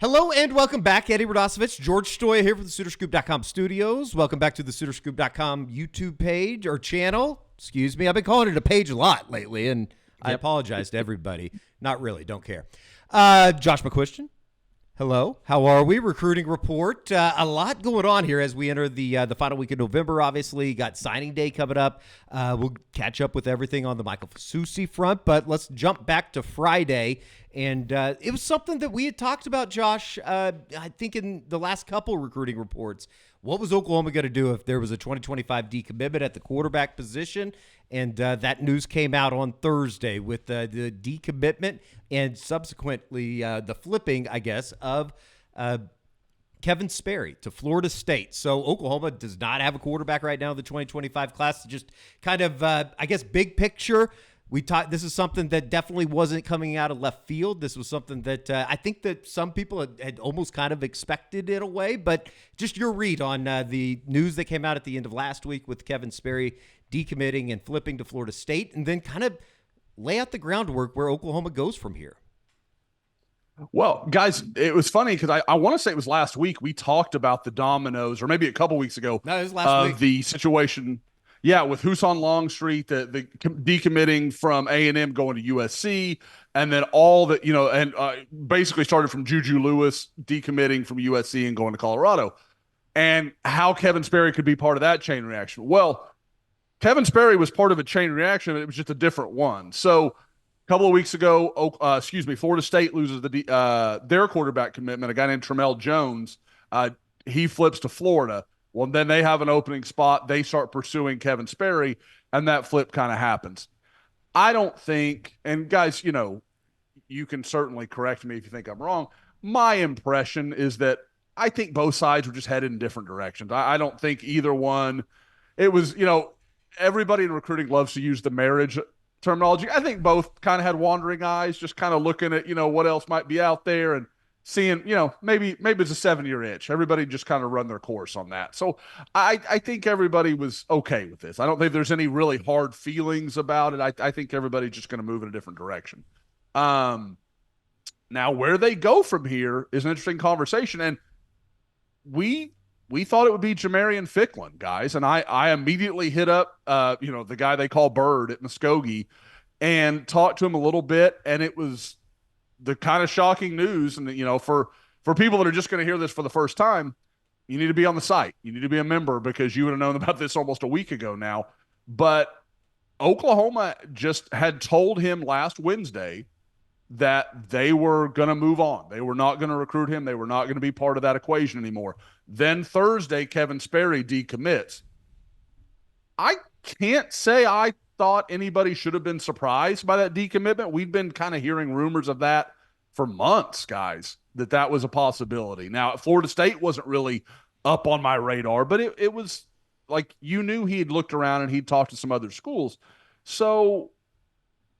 Hello and welcome back. Eddie Radosevich, George Stoya here from the SoonerScoop.com studios. Welcome back to the SoonerScoop.com YouTube page or channel. Excuse me. I've been calling it a page a lot lately, and I apologize to everybody. Not really. Don't care. Josh McCuistion. Hello. How are we? Recruiting report. A lot going on here as we enter the final week of November, obviously. Got signing day coming up. We'll catch up with everything on the Michael Fasusi front, but let's jump back to Friday. And it was something that we had talked about, Josh, I think in the last couple recruiting reports. What was Oklahoma going to do if there was a 2025 decommitment at the quarterback position? And that news came out on Thursday with the decommitment and subsequently the flipping, I guess, of Kevin Sperry to Florida State. So Oklahoma does not have a quarterback right now in the 2025 class. Just kind of, I guess, big picture. This is something that definitely wasn't coming out of left field. This was something that I think that some people had almost kind of expected in a way, but just your read on the news that came out at the end of last week with Kevin Sperry decommitting and flipping to Florida State, and then kind of lay out the groundwork where Oklahoma goes from here. Well, guys, it was funny because I want to say it was last week we talked about the dominoes, or maybe a couple weeks ago, No, it was last week. The situation. Yeah, with Husan Longstreet, the decommitting from A&M going to USC, and then all that, and basically started from Juju Lewis decommitting from USC and going to Colorado, and how Kevin Sperry could be part of that chain reaction. Well, Kevin Sperry was part of a chain reaction, it was just a different one. So a couple of weeks ago, Florida State loses their quarterback commitment, a guy named Tramel Jones. He flips to Florida. Well, then they have an opening spot. They start pursuing Kevin Sperry, and that flip kind of happens. I don't think, and guys, you can certainly correct me if you think I'm wrong. My impression is that I think both sides were just headed in different directions. I don't think either one. It was, everybody in recruiting loves to use the marriage terminology. I think both kind of had wandering eyes, just kind of looking at, what else might be out there and seeing, maybe it's a 7-year itch. Everybody just kind of run their course on that. So I think everybody was okay with this. I don't think there's any really hard feelings about it. I think everybody's just going to move in a different direction. Now, where they go from here is an interesting conversation. And we thought it would be Jamarian Ficklin, guys. And I immediately hit up, the guy they call Bird at Muskogee and talked to him a little bit. And it was the kind of shocking news. And, for people that are just going to hear this for the first time, you need to be on the site. You need to be a member because you would have known about this almost a week ago now. But Oklahoma just had told him last Wednesday that they were going to move on. They were not going to recruit him. They were not going to be part of that equation anymore. Then Thursday, Kevin Sperry decommits. I can't say I thought anybody should have been surprised by that decommitment. We'd been kind of hearing rumors of that for months, guys, that was a possibility. Now, Florida State wasn't really up on my radar, but it was like you knew he had looked around and he'd talked to some other schools. So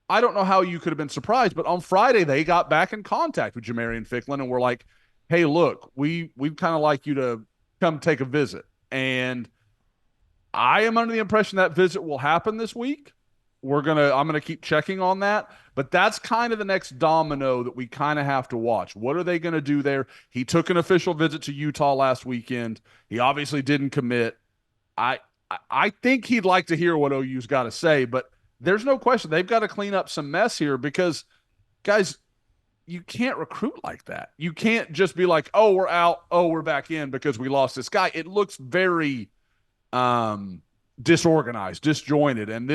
I don't know how you could have been surprised, but on Friday they got back in contact with Jamarian Ficklin and were like, hey, look, we'd kind of like you to come take a visit. And I am under the impression that visit will happen this week. I'm going to keep checking on that, but that's kind of the next domino that we kind of have to watch. What are they going to do there? He took an official visit to Utah last weekend. He obviously didn't commit. I think he'd like to hear what OU's got to say, but there's no question they've got to clean up some mess here because, guys, you can't recruit like that. You can't just be like, oh, we're out. Oh, we're back in because we lost this guy. It looks very disorganized, disjointed. And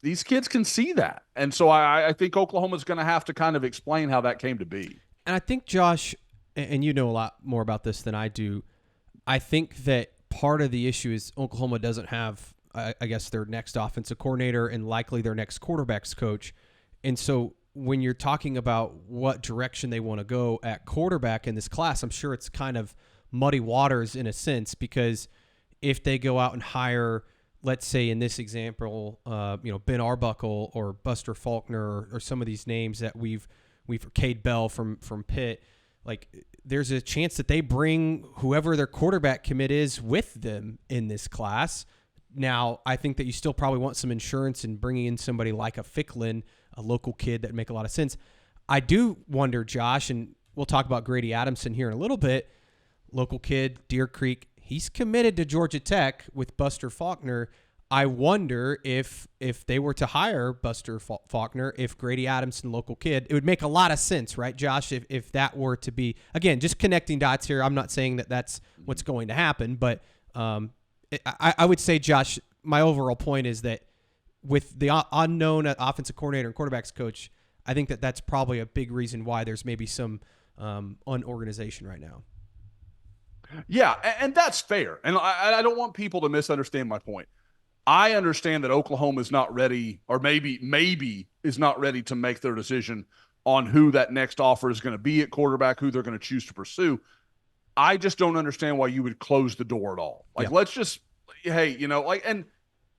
these kids can see that. And so I think Oklahoma's going to have to kind of explain how that came to be. And I think, Josh, and you know a lot more about this than I do, I think that part of the issue is Oklahoma doesn't have, I guess, their next offensive coordinator and likely their next quarterback's coach. And so when you're talking about what direction they want to go at quarterback in this class, I'm sure it's kind of muddy waters in a sense, because if they go out and hire, let's say in this example, Ben Arbuckle or Buster Faulkner or some of these names that we've Cade Bell from Pitt, like there's a chance that they bring whoever their quarterback commit is with them in this class. Now, I think that you still probably want some insurance in bringing in somebody like a Ficklin, a local kid that make a lot of sense. I do wonder, Josh, and we'll talk about Grady Adamson here in a little bit. Local kid, Deer Creek. He's committed to Georgia Tech with Buster Faulkner. I wonder if they were to hire Buster Faulkner, if Grady Adamson, local kid, it would make a lot of sense, right, Josh? If that were to be, again, just connecting dots here. I'm not saying that that's what's going to happen, but I would say, Josh, my overall point is that with the unknown offensive coordinator and quarterbacks coach, I think that that's probably a big reason why there's maybe some unorganization right now. Yeah, and that's fair. And I don't want people to misunderstand my point. I understand that Oklahoma is not ready, or maybe is not ready to make their decision on who that next offer is going to be at quarterback, who they're going to choose to pursue. I just don't understand why you would close the door at all. Like, let's just, hey, and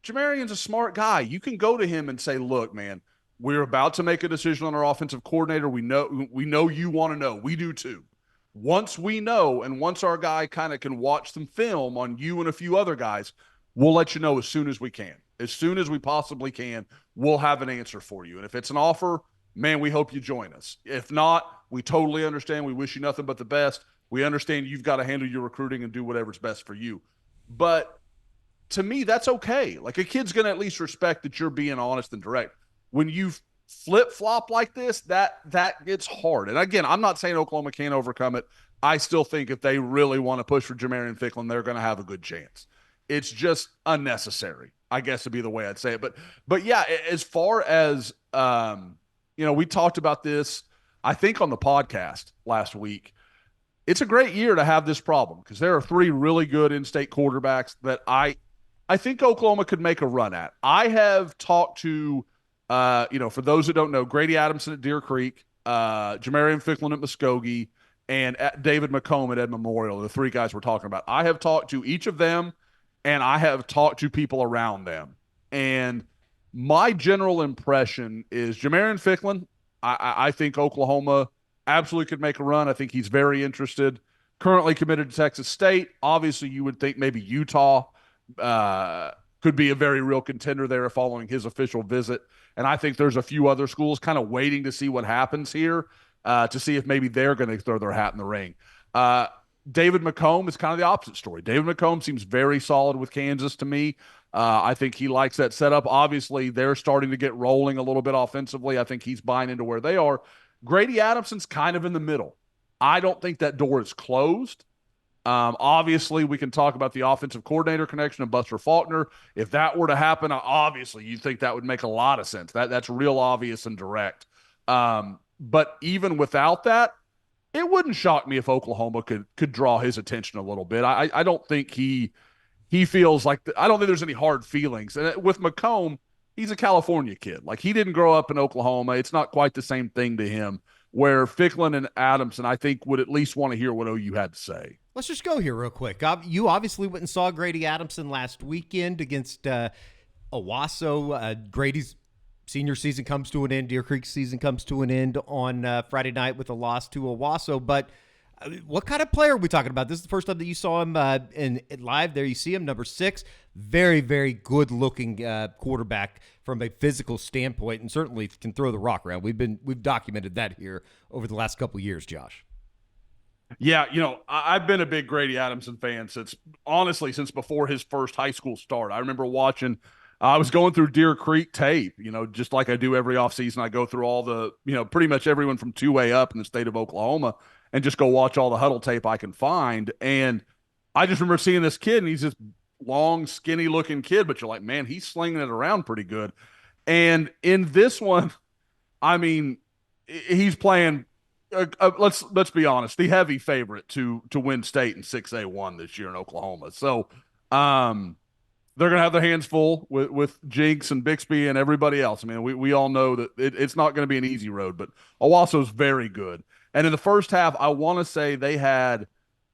Jamarion's a smart guy. You can go to him and say, look, man, we're about to make a decision on our offensive coordinator. We know you want to know. We do too. Once we know, and once our guy kind of can watch some film on you and a few other guys, we'll let you know as soon as we can. As soon as we possibly can, we'll have an answer for you. And if it's an offer, man, we hope you join us. If not, we totally understand. We wish you nothing but the best. We understand you've got to handle your recruiting and do whatever's best for you. But to me, that's okay. Like, a kid's going to at least respect that you're being honest and direct. When you flip-flop like this, that gets hard. And again, I'm not saying Oklahoma can't overcome it. I still think if they really want to push for Jamarion Ficklin, they're going to have a good chance. It's just unnecessary, I guess, would be the way I'd say it. But yeah, as far as, we talked about this, I think, on the podcast last week. It's a great year to have this problem because there are three really good in-state quarterbacks that I think Oklahoma could make a run at. I have talked to, for those that don't know, Grady Adamson at Deer Creek, Jamarion Ficklin at Muskogee, and David McComb at Ed Memorial, the three guys we're talking about. I have talked to each of them, and I have talked to people around them. And my general impression is Jamarion Ficklin, I think Oklahoma absolutely could make a run. I think he's very interested. Currently committed to Texas State. Obviously, you would think maybe Utah could be a very real contender there following his official visit. And I think there's a few other schools kind of waiting to see what happens here to see if maybe they're going to throw their hat in the ring. David McComb is kind of the opposite story. David McComb seems very solid with Kansas to me. I think he likes that setup. Obviously, they're starting to get rolling a little bit offensively. I think he's buying into where they are. Grady Adamson's kind of in the middle. I don't think that door is closed. Obviously, we can talk about the offensive coordinator connection of Buster Faulkner. If that were to happen, obviously, you think that would make a lot of sense. That's real obvious and direct. But even without that, it wouldn't shock me if Oklahoma could draw his attention a little bit. I don't think he feels like I don't think there's any hard feelings. And with McComb, he's a California kid. Like, he didn't grow up in Oklahoma. It's not quite the same thing to him. Where Ficklin and Adamson, I think, would at least want to hear what OU had to say. Let's just go here real quick. You obviously went and saw Grady Adamson last weekend against Owasso. Grady's senior season comes to an end. Deer Creek's season comes to an end on Friday night with a loss to Owasso. But what kind of player are we talking about? This is the first time that you saw him in live. There you see him, number 6. Very, very good-looking quarterback from a physical standpoint, and certainly can throw the rock around. We've documented that here over the last couple of years, Josh. Yeah, I've been a big Grady Adamson fan since before his first high school start. I remember watching. I was going through Deer Creek tape, just like I do every offseason. I go through all the, pretty much everyone from 2A up in the state of Oklahoma and just go watch all the huddle tape I can find. And I just remember seeing this kid, and he's this long, skinny-looking kid, but you're like, man, he's slinging it around pretty good. And in this one, I mean, he's playing let's be honest, the heavy favorite to win state in 6A1 this year in Oklahoma. So they're going to have their hands full with Jinx and Bixby and everybody else. I mean, we all know that it's not going to be an easy road, but Owasso's very good. And in the first half, I want to say they had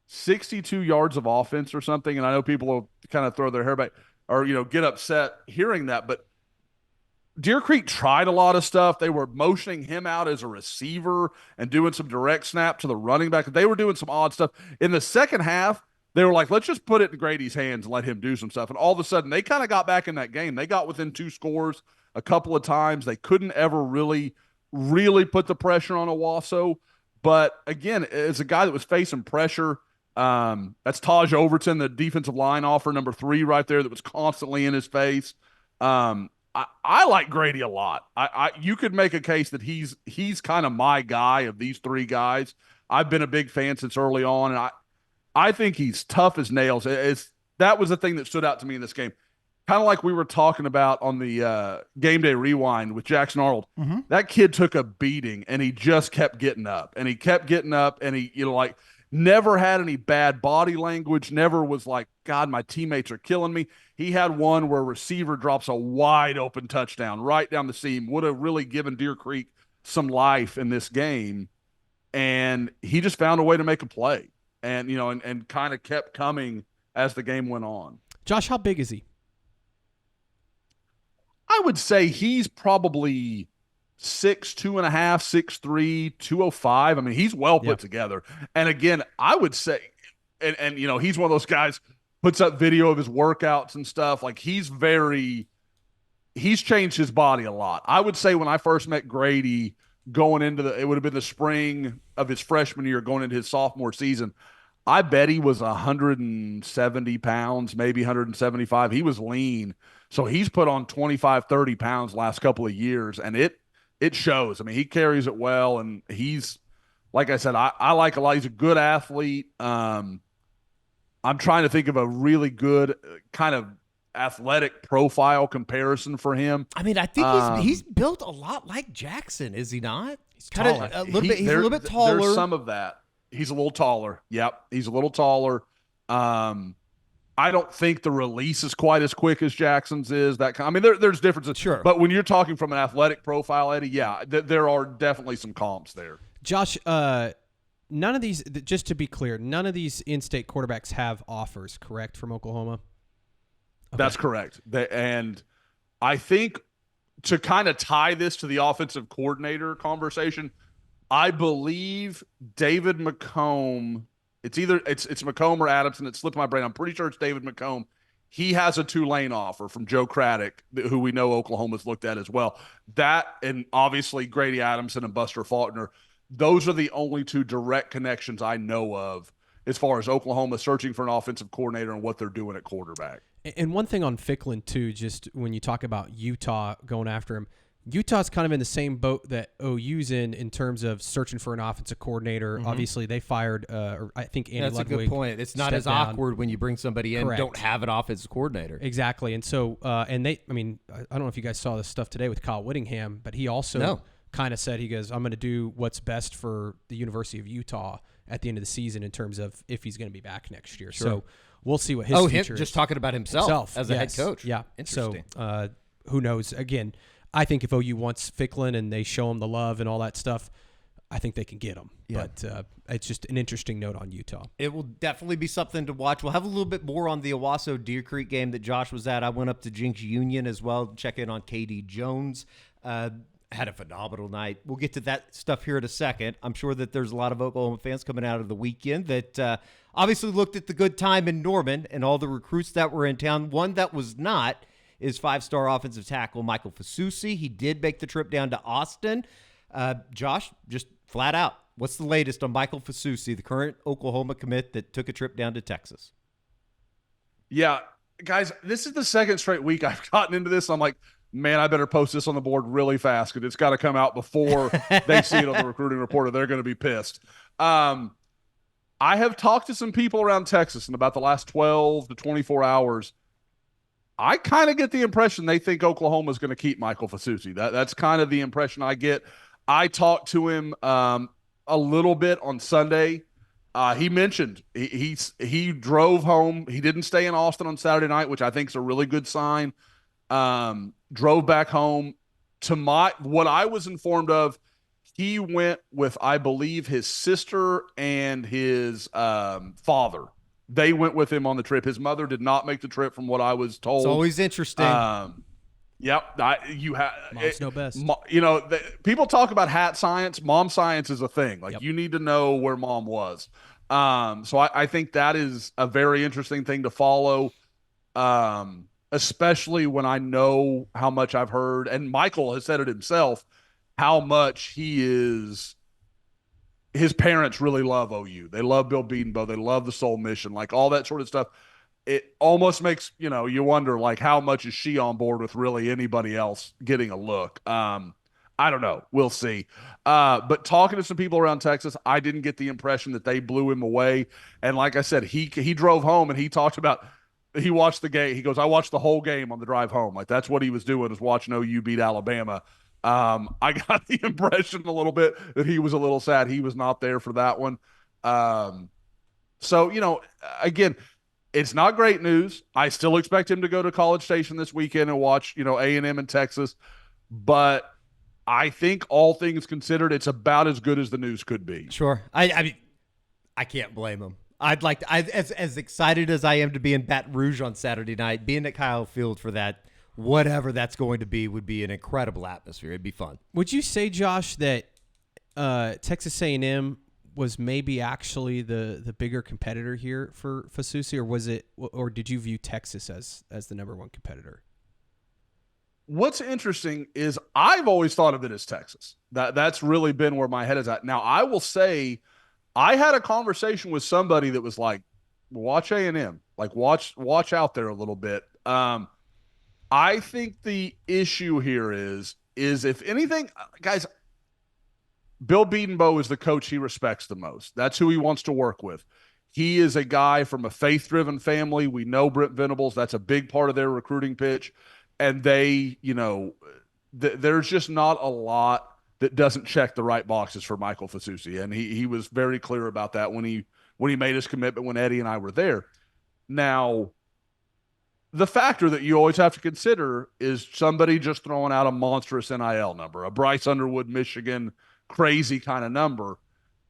62 yards of offense or something. And I know people will kind of throw their hair back or, get upset hearing that. But Deer Creek tried a lot of stuff. They were motioning him out as a receiver and doing some direct snap to the running back. They were doing some odd stuff. In the second half, they were like, let's just put it in Grady's hands and let him do some stuff. And all of a sudden, they kind of got back in that game. They got within 2 scores a couple of times. They couldn't ever really put the pressure on Owasso. But again, it's a guy that was facing pressure. That's Taj Overton, the defensive line offer number 3 right there that was constantly in his face. I like Grady a lot. You could make a case that he's kind of my guy of these 3 guys. I've been a big fan since early on, and I think he's tough as nails. That was the thing that stood out to me in this game. Kind of like we were talking about on the Game Day Rewind with Jackson Arnold. Mm-hmm. That kid took a beating, and he just kept getting up, and he kept getting up, and he, like, never had any bad body language, never was like, God, my teammates are killing me. He had one where a receiver drops a wide open touchdown right down the seam, would have really given Deer Creek some life in this game, and he just found a way to make a play, and and kind of kept coming as the game went on. Josh, how big is he? I would say he's probably 6'2.5", 6'3", 205. I mean, he's well put together. And again, I would say, and he's one of those guys, puts up video of his workouts and stuff. Like, he's changed his body a lot. I would say when I first met Grady going into it would have been the spring of his freshman year, going into his sophomore season, I bet he was 170 pounds, maybe 175. He was lean. So he's put on 25, 30 pounds last couple of years, and it shows. I mean, he carries it well, and he's, like I said, I like a lot. He's a good athlete. I'm trying to think of a really good kind of athletic profile comparison for him. I mean, I think he's built a lot like Jackson, is he not? He's taller. A little bit. He's a little bit taller. There's some of that. He's a little taller. Yep, he's a little taller. I don't think the release is quite as quick as Jackson's is. I mean, there's differences. Sure. But when you're talking from an athletic profile, Eddie, yeah, there are definitely some comps there. Josh, none of these, just to be clear, none of these in-state quarterbacks have offers, correct, from Oklahoma? Okay. That's correct. And I think to kind of tie this to the offensive coordinator conversation, I believe David McComb, it's McComb or Adamson. It slipped my brain. I'm pretty sure it's David McComb. He has a Tulane offer from Joe Craddock, who we know Oklahoma's looked at as well. That, and obviously Grady Adamson and Buster Faulkner, those are the only 2 direct connections I know of as far as Oklahoma searching for an offensive coordinator and what they're doing at quarterback. And one thing on Ficklin, too, just when you talk about Utah going after him, Utah's kind of in the same boat that OU's in terms of searching for an offensive coordinator. Mm-hmm. Obviously, they fired, I think, Andy That's Ludwig. a good point. It's not as awkward when you bring somebody in and don't have an offensive coordinator. Exactly. And so, I don't know if you guys saw this stuff today with Kyle Whittingham, but he also kind of said, he goes, I'm going to do what's best for the University of Utah at the end of the season in terms of if he's going to be back next year. Sure. So we'll see what his future is. Just talking about himself as a head coach. Yeah. Interesting. So who knows? Again, I think if OU wants Ficklin and they show him the love and all that stuff, I think they can get him. Yeah. But it's just an interesting note on Utah. It will definitely be something to watch. We'll have a little bit more on the Owasso Deer Creek game that Josh was at. I went up to Jinx Union as well to check in on KD Jones. Had a phenomenal night. We'll get to that stuff here in a second. I'm sure that there's a lot of Oklahoma fans coming out of the weekend that obviously looked at the good time in Norman and all the recruits that were in town. One that was not is 5-star offensive tackle Michael Fasusi. He did make the trip down to Austin. Josh, just flat out, what's the latest on Michael Fasusi, the current Oklahoma commit that took a trip down to Texas? Yeah, guys, this is the second straight week I've gotten into this. I'm like, man, I better post this on the board really fast because it's got to come out before they see it on the recruiting report or they're going to be pissed. I have talked to some people around Texas in about the last 12 to 24 hours. I kind of get the impression they think Oklahoma is going to keep Michael Fasusi. That's kind of the impression I get. I talked to him a little bit on Sunday. He mentioned he drove home. He didn't stay in Austin on Saturday night, which I think is a really good sign. Drove back home. To what I was informed of, he went with, I believe, his sister and his father. They went with him on the trip. His mother did not make the trip, from what I was told. It's always interesting. Yep. Moms know best. People talk about hat science. Mom science is a thing. Like, you need to know where mom was. So I think that is a very interesting thing to follow, especially when I know how much I've heard, and Michael has said it himself, how much he is his parents really love OU. They love Bill Bedenbaugh. They love the Soul Mission, like all that sort of stuff. It almost makes, you wonder, like, how much is she on board with really anybody else getting a look? I don't know. We'll see. But talking to some people around Texas, I didn't get the impression that they blew him away. And like I said, he drove home and he talked about he watched the game. He goes, I watched the whole game on the drive home. Like that's what he was doing, was watching OU beat Alabama. I got the impression a little bit that he was a little sad he was not there for that one. So, again, it's not great news. I still expect him to go to College Station this weekend and watch, A&M in Texas. But I think all things considered, it's about as good as the news could be. Sure. I mean, I can't blame him. As excited as I am to be in Baton Rouge on Saturday night, being at Kyle Field for that, whatever that's going to be, would be an incredible atmosphere. It'd be fun. Would you say, Josh, that Texas A&M was maybe actually the bigger competitor here for Fasusi, or did you view Texas as the number one competitor? What's interesting is I've always thought of it as Texas. That's really been where my head is at. Now, I will say, I had a conversation with somebody that was like, watch A&M, like watch out there a little bit. I think the issue here is if anything, guys, Bill Bedenbaugh is the coach he respects the most. That's who he wants to work with. He is a guy from a faith-driven family. We know Brent Venables. That's a big part of their recruiting pitch. And they, there's just not a lot that doesn't check the right boxes for Michael Fasusi. And he was very clear about that when he made his commitment when Eddie and I were there. Now, the factor that you always have to consider is somebody just throwing out a monstrous NIL number, a Bryce Underwood, Michigan, crazy kind of number.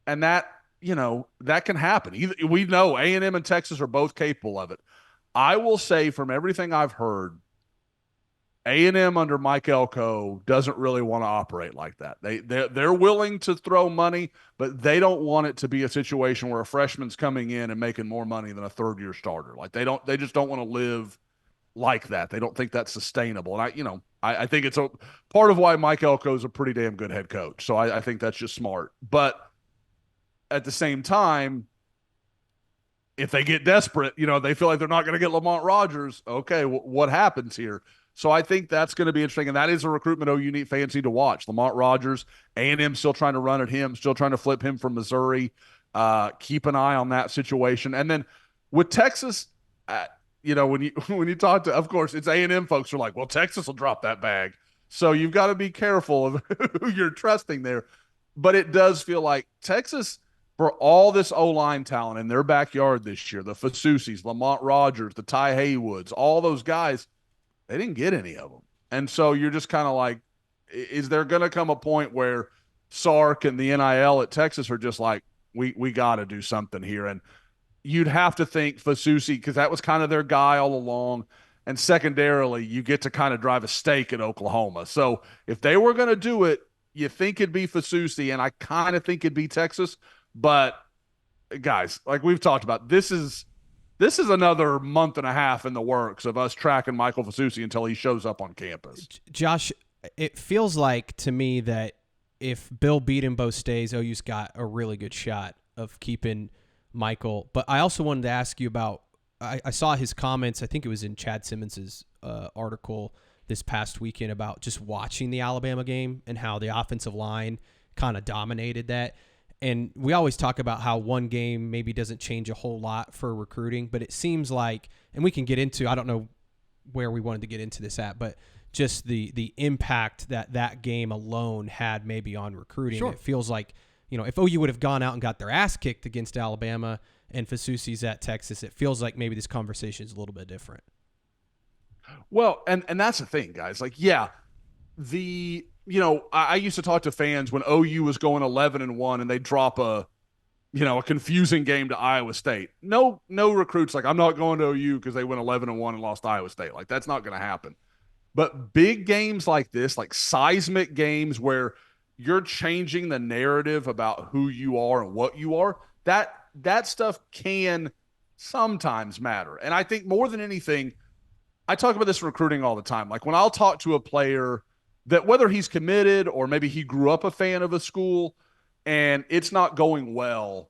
And that, that can happen. We know A&M and Texas are both capable of it. I will say, from everything I've heard, A&M under Mike Elko doesn't really want to operate like that. They're willing to throw money, but they don't want it to be a situation where a freshman's coming in and making more money than a third-year starter. Like they just don't want to live like that. They don't think that's sustainable. And I think it's a part of why Mike Elko is a pretty damn good head coach. So I think that's just smart. But at the same time, if they get desperate, they feel like they're not going to get Lamont Rogers. Okay, what happens here? So I think that's going to be interesting, and that is a recruitment OU need fancy to watch. Lamont Rogers, A&M still trying to run at him, still trying to flip him from Missouri. Keep an eye on that situation. And then with Texas, when you talk to, of course, it's A&M folks who are like, well, Texas will drop that bag. So you've got to be careful of who you're trusting there. But it does feel like Texas, for all this O-line talent in their backyard this year, the Fasusis, Lamont Rogers, the Ty Haywoods, all those guys, they didn't get any of them. And so you're just kind of like, is there going to come a point where Sark and the NIL at Texas are just like, we got to do something here? And you'd have to think Fasusi, because that was kind of their guy all along. And secondarily, you get to kind of drive a stake at Oklahoma. So if they were going to do it, you think it'd be Fasusi, and I kind of think it'd be Texas. But, guys, like we've talked about, this is another month and a half in the works of us tracking Michael Fasusi until he shows up on campus. Josh, it feels like to me that if Bill Bedenbaugh stays, OU's got a really good shot of keeping Michael. But I also wanted to ask you about, I saw his comments, I think it was in Chad Simmons's article this past weekend, about just watching the Alabama game and how the offensive line kind of dominated that. And we always talk about how one game maybe doesn't change a whole lot for recruiting, but it seems like, and we can get into, I don't know where we wanted to get into this at, but just the impact that game alone had maybe on recruiting. Sure. It feels like, if OU would have gone out and got their ass kicked against Alabama and Fasusi's at Texas, it feels like maybe this conversation is a little bit different. Well, and that's the thing, guys. Like, yeah, I used to talk to fans when OU was going 11-1 and they drop a confusing game to Iowa State. No recruits like, I'm not going to OU because they went 11-1 and lost to Iowa State. Like, that's not going to happen. But big games like this, like seismic games where you're changing the narrative about who you are and what you are, that stuff can sometimes matter. And I think more than anything, I talk about this in recruiting all the time. Like, when I'll talk to a player that, whether he's committed or maybe he grew up a fan of a school, and it's not going well.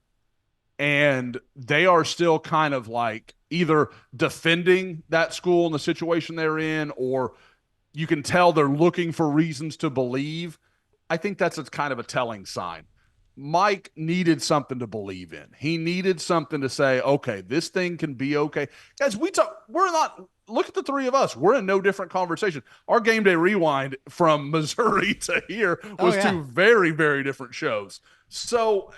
And they are still kind of like either defending that school and the situation they're in, or you can tell they're looking for reasons to believe. I think that's a kind of a telling sign. Mike needed something to believe in. He needed something to say, okay, this thing can be okay. Guys, we're not, look at the three of us. We're in no different conversation. Our game day rewind from Missouri to here was two very, very different shows. So,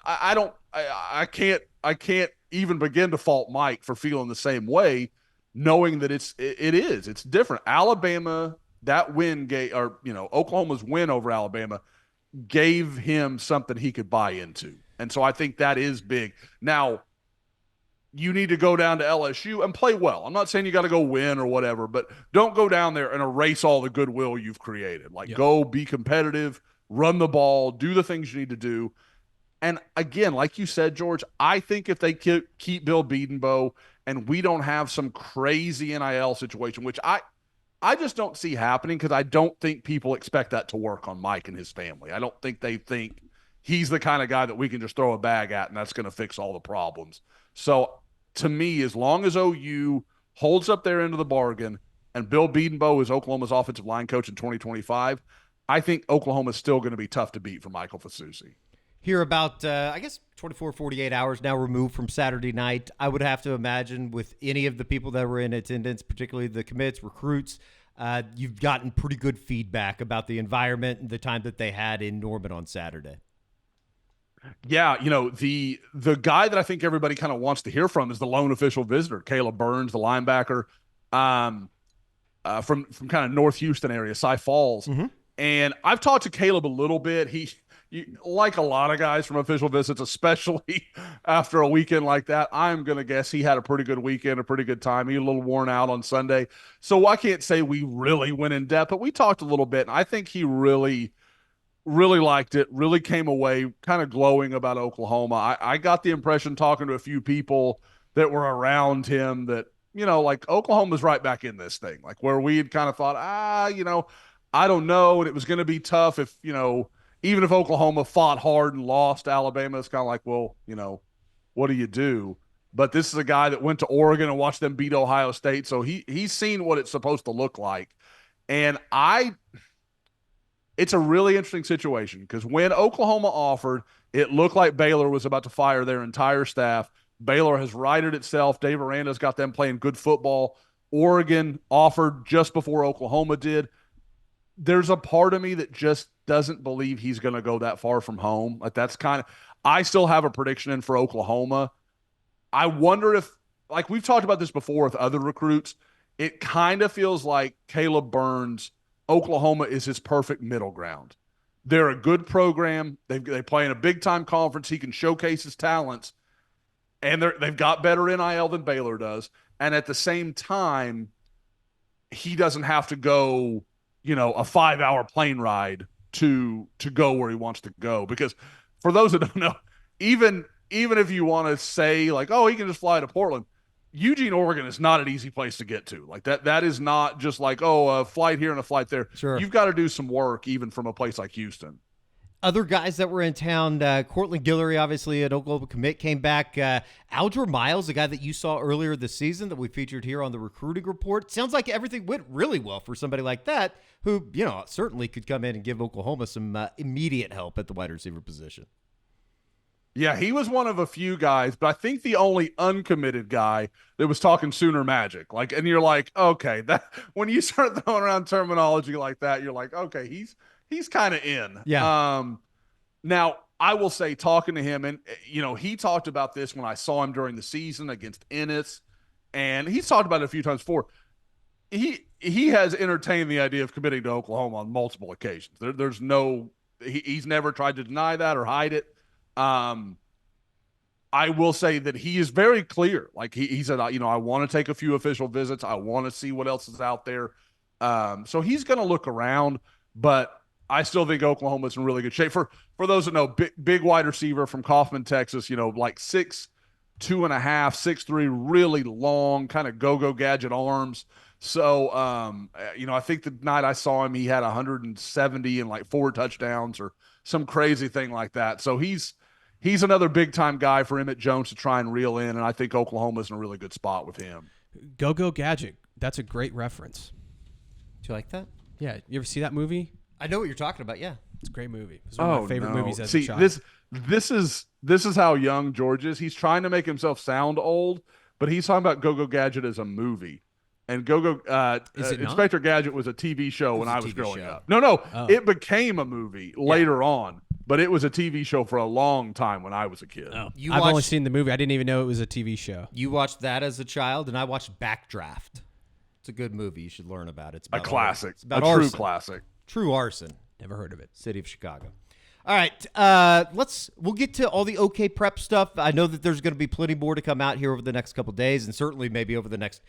I can't even begin to fault Mike for feeling the same way, knowing that it's different. Alabama, that win Oklahoma's win over Alabama gave him something he could buy into. And so I think that is big. Now, you need to go down to LSU and play well. I'm not saying you got to go win or whatever, but don't go down there and erase all the goodwill you've created. Go be competitive, run the ball, do the things you need to do. And again, like you said, George, I think if they keep Bill Bedenbaugh and we don't have some crazy NIL situation, which I just don't see happening, because I don't think people expect that to work on Mike and his family. I don't think they think he's the kind of guy that we can just throw a bag at and that's going to fix all the problems. So to me, as long as OU holds up their end of the bargain and Bill Bedenbaugh is Oklahoma's offensive line coach in 2025, I think Oklahoma is still going to be tough to beat for Michael Fasusi. Here about, 24, 48 hours now removed from Saturday night. I would have to imagine with any of the people that were in attendance, particularly the commits, recruits, you've gotten pretty good feedback about the environment and the time that they had in Norman on Saturday. Yeah, the guy that I think everybody kind of wants to hear from is the lone official visitor, Caleb Burns, the linebacker from kind of North Houston area, Cy Falls. Mm-hmm. And I've talked to Caleb a little bit. Like a lot of guys from official visits, especially after a weekend like that, I'm going to guess he had a pretty good weekend, a pretty good time. He was a little worn out on Sunday. So I can't say we really went in depth, but we talked a little bit. And I think he really, really liked it, really came away kind of glowing about Oklahoma. I got the impression, talking to a few people that were around him, that, Oklahoma's right back in this thing, like where we had kind of thought, I don't know. And it was going to be tough if, even if Oklahoma fought hard and lost Alabama, it's kind of like, well, what do you do? But this is a guy that went to Oregon and watched them beat Ohio State, so he's seen what it's supposed to look like. And it's a really interesting situation, because when Oklahoma offered, it looked like Baylor was about to fire their entire staff. Baylor has righted itself. Dave Aranda's got them playing good football. Oregon offered just before Oklahoma did. There's a part of me that just doesn't believe he's going to go that far from home. Like, that's kind of, I still have a prediction in for Oklahoma. I wonder if, like we've talked about this before with other recruits, it kind of feels like Caleb Burns, Oklahoma is his perfect middle ground. They're a good program. They play in a big time conference. He can showcase his talents, and they've got better NIL than Baylor does. And at the same time, he doesn't have to go, a 5-hour plane ride to go where he wants to go. Because for those that don't know, even if you want to say like, oh, he can just fly to Portland, Eugene, Oregon is not an easy place to get to. Like that is not just like, oh, a flight here and a flight there. Sure. You've got to do some work even from a place like Houston. Other guys that were in town, Cortland Guillory, obviously an Oklahoma commit, came back. Aldra Miles, the guy that you saw earlier this season that we featured here on the recruiting report. Sounds like everything went really well for somebody like that, who, certainly could come in and give Oklahoma some immediate help at the wide receiver position. Yeah, he was one of a few guys, but I think the only uncommitted guy that was talking Sooner Magic. Like, and you're like, okay, that when you start throwing around terminology like that, you're like, okay, he's kind of in. Yeah. Now, I will say, talking to him, and he talked about this when I saw him during the season against Ennis, and he's talked about it a few times before. He has entertained the idea of committing to Oklahoma on multiple occasions. There's no, he's never tried to deny that or hide it. I will say that he is very clear. Like he said, I want to take a few official visits. I want to see what else is out there. So he's going to look around, but I still think Oklahoma's in really good shape. For those that know, big wide receiver from Kaufman, Texas, like 6'2.5", 6'3", really long, kind of go-go gadget arms. So, I think the night I saw him, he had 170 and like 4 touchdowns or some crazy thing like that. So he's another big time guy for Emmett Jones to try and reel in, and I think Oklahoma's in a really good spot with him. Go Gadget. That's a great reference. Do you like that? Yeah, you ever see that movie? I know what you're talking about. Yeah, it's a great movie. It's one of my favorite movies as a child. This is how young George is. He's trying to make himself sound old, but he's talking about Go Gadget as a movie. And Inspector Gadget was a TV show when I was growing up. No, it became a movie later on, but it was a TV show for a long time when I was a kid. Oh. I've only seen the movie. I didn't even know it was a TV show. You watched that as a child, and I watched Backdraft. It's a good movie. You should learn about it. It's about a classic. It's about true arson. Classic. True arson. Never heard of it. City of Chicago. All right, we'll get to all the OK Prep stuff. I know that there's going to be plenty more to come out here over the next couple of days, and certainly maybe over the next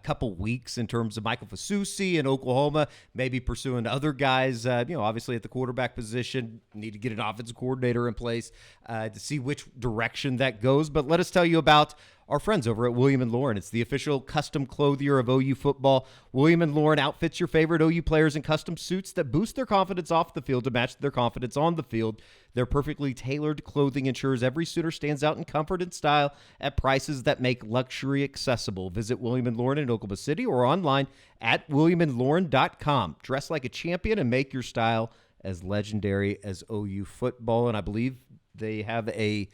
couple weeks in terms of Michael Fasusi in Oklahoma, maybe pursuing other guys. Obviously at the quarterback position, need to get an offensive coordinator in place to see which direction that goes. But let us tell you about our friends over at William & Lauren. It's the official custom clothier of OU football. William & Lauren outfits your favorite OU players in custom suits that boost their confidence off the field to match their confidence on the field. Their perfectly tailored clothing ensures every suitor stands out in comfort and style at prices that make luxury accessible. Visit William & Lauren in Oklahoma City or online at williamandlauren.com. Dress like a champion and make your style as legendary as OU football. And I believe they have a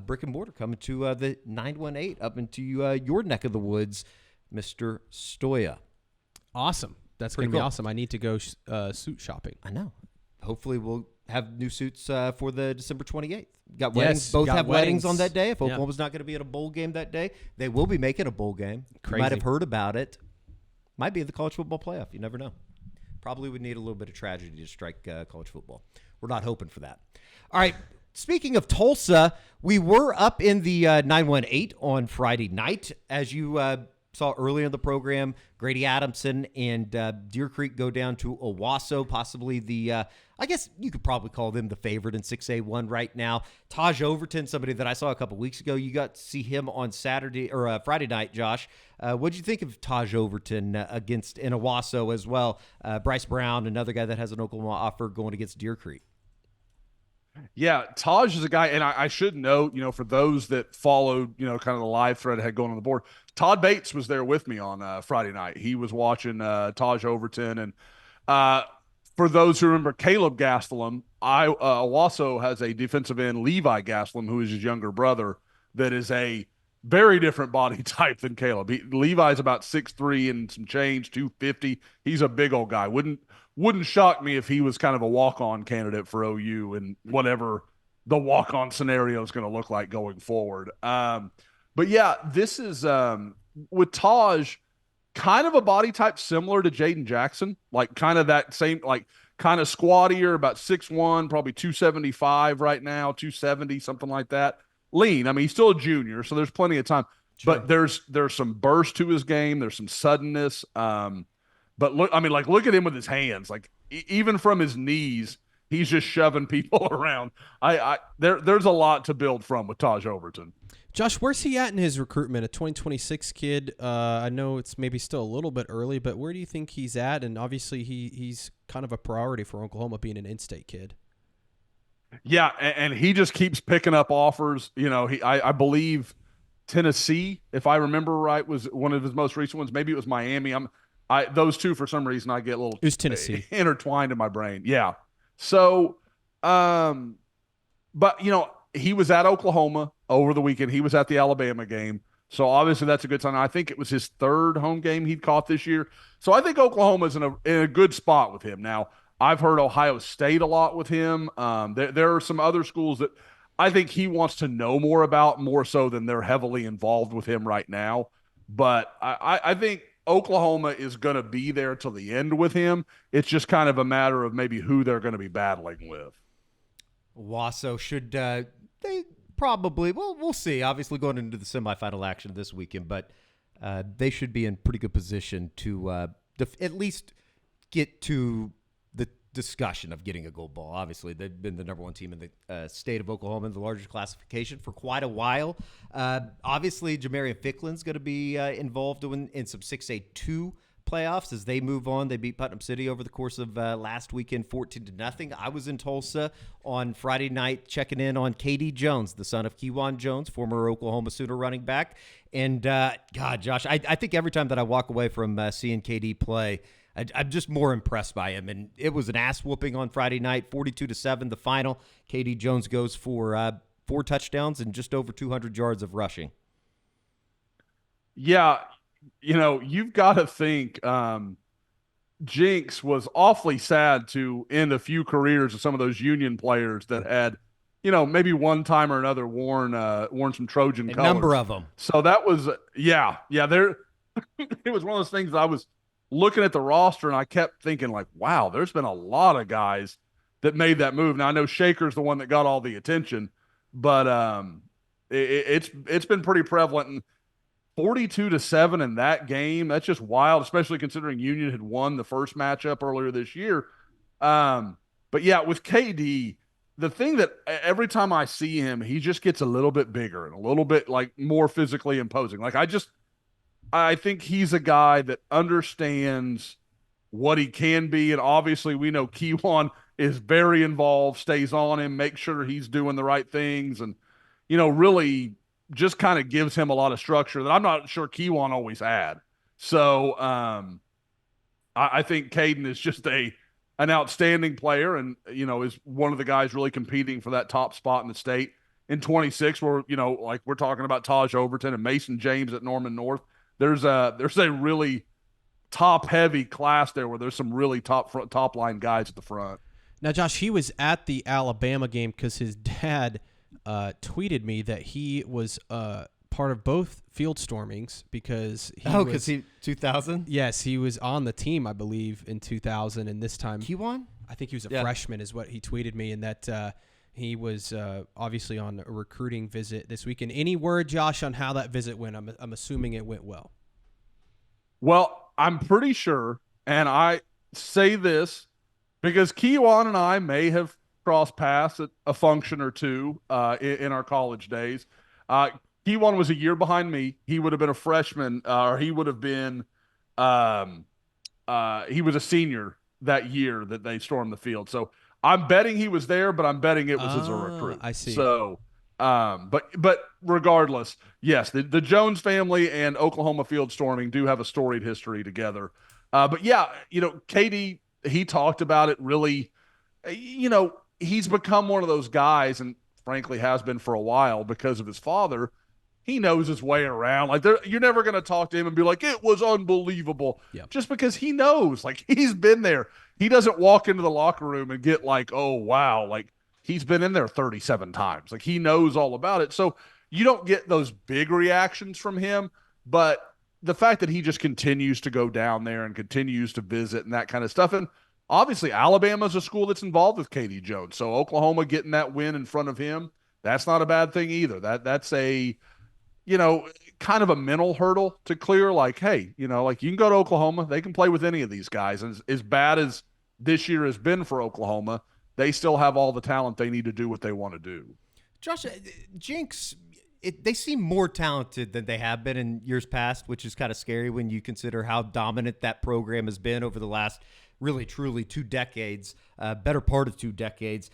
brick and mortar coming to the 918 up into your neck of the woods, Mr. Stoya. Awesome. That's going to be awesome. I need to go suit shopping. I know. Hopefully we'll have new suits for the December 28th. Got weddings. Yes, Both got have weddings on that day. If Yeah. Oklahoma's not going to be at a bowl game that day, they will be making a bowl game. Crazy. You might have heard about it. Might be in the college football playoff. You never know. Probably would need a little bit of tragedy to strike college football. We're not hoping for that. All right. Speaking of Tulsa, we were up in the 918 on Friday night. As you saw earlier in the program, Grady Adamson and Deer Creek go down to Owasso, possibly the, I guess you could probably call them the favorite in 6A1 right now. Taj Overton, somebody that I saw a couple weeks ago, you got to see him on Saturday or Friday night, Josh. What did you think of Taj Overton against in Owasso as well? Bryce Brown, another guy that has an Oklahoma offer going against Deer Creek. Yeah, Taj is a guy, and I should note, for those that followed, kind of the live thread I had going on the board, Todd Bates was there with me on Friday night. He was watching Taj Overton, and for those who remember Caleb Gastelum, Owasso has a defensive end, Levi Gastelum, who is his younger brother, that is a very different body type than Caleb. Levi's about 6'3" and some change, 250. He's a big old guy. Wouldn't shock me if he was kind of a walk-on candidate for OU and whatever the walk-on scenario is going to look like going forward. But yeah, this is with Taj, kind of a body type similar to Jaden Jackson, like kind of that same, like kind of squattier, about 6'1", probably 275 right now, 270, something like that. Lean. I mean, he's still a junior, so there's plenty of time. Sure. But there's some burst to his game. There's some suddenness. But look at him with his hands. Like even from his knees, he's just shoving people around. There's a lot to build from with Taj Overton. Josh, where's he at in his recruitment? A 2026 kid. I know it's maybe still a little bit early, but where do you think he's at? And obviously he's kind of a priority for Oklahoma being an in-state kid. Yeah, and he just keeps picking up offers. I believe Tennessee, if I remember right, was one of his most recent ones. Maybe it was Miami. Those two, for some reason, I get a little Tennessee intertwined in my brain. Yeah. So, but he was at Oklahoma over the weekend. He was at the Alabama game. So obviously that's a good sign. I think it was his third home game he'd caught this year. So I think Oklahoma's in a good spot with him. Now, I've heard Ohio State a lot with him. There are some other schools that I think he wants to know more about, more so than they're heavily involved with him right now. But I think Oklahoma is going to be there till the end with him. It's just kind of a matter of maybe who they're going to be battling with. Wasso should they probably, well, we'll see. Obviously going into the semifinal action this weekend, but they should be in pretty good position to at least get to the discussion of getting a gold ball. Obviously, they've been the number one team in the state of Oklahoma in the largest classification for quite a while. Obviously, Jamarian Ficklin's going to be involved in some 6A2 playoffs as they move on. They beat Putnam City over the course of last weekend, 14-0. I was in Tulsa on Friday night checking in on KD Jones, the son of Kewan Jones, former Oklahoma Sooner running back. And, God, Josh, I think every time that I walk away from seeing KD play, I'm just more impressed by him. And it was an ass whooping on Friday night, 42-7, the final. KD Jones goes for 4 touchdowns and just over 200 yards of rushing. Yeah, you've got to think Jinx was awfully sad to end a few careers of some of those Union players that had, maybe one time or another worn some Trojan colors. A number of them. So that was, there. It was one of those things that I was looking at the roster and I kept thinking like, wow, there's been a lot of guys that made that move. Now I know Shaker's the one that got all the attention, but it's been pretty prevalent. And 42-7 in that game, that's just wild, especially considering Union had won the first matchup earlier this year. But yeah, with KD, the thing that every time I see him, he just gets a little bit bigger and a little bit like more physically imposing. Like I think he's a guy that understands what he can be. And obviously we know Kewan is very involved, stays on him, makes sure he's doing the right things. And, really just kind of gives him a lot of structure that I'm not sure Kewan always had. So I think Caden is just an outstanding player and, is one of the guys really competing for that top spot in the state. In 26, where, like we're talking about Taj Overton and Mason James at Norman North, there's a really top-heavy class there where there's some really top line guys at the front. Now, Josh, he was at the Alabama game because his dad tweeted me that he was part of both field stormings because he 2000? Yes, he was on the team, I believe, in 2000, and this time Kewan? I think he was a freshman is what he tweeted me, and that he was obviously on a recruiting visit this weekend. Any word, Josh, on how that visit went? I'm assuming it went well. Well, I'm pretty sure, and I say this because Kewan and I may have crossed paths at a function or two in our college days. Kewan was a year behind me. He would have been a freshman, or he would have been he was a senior that year that they stormed the field. So I'm betting he was there, but I'm betting it was as a recruit. I see. So, but regardless, yes, the Jones family and Oklahoma field storming do have a storied history together. But yeah, KD, he talked about it really, he's become one of those guys, and frankly has been for a while because of his father. He knows his way around. Like you're never going to talk to him and be like, it was unbelievable. Yep. Just because he knows, like he's been there. He doesn't walk into the locker room and get like, oh, wow. Like he's been in there 37 times. Like he knows all about it. So you don't get those big reactions from him, but the fact that he just continues to go down there and continues to visit and that kind of stuff. And obviously Alabama's a school that's involved with KD Jones. So Oklahoma getting that win in front of him, that's not a bad thing either. That's a, kind of a mental hurdle to clear. Like, hey, like you can go to Oklahoma. They can play with any of these guys. And as bad as this year has been for Oklahoma, they still have all the talent they need to do what they want to do. Josh, Jinx, they seem more talented than they have been in years past, which is kind of scary when you consider how dominant that program has been over the last really, truly 2 decades, better part of 2 decades.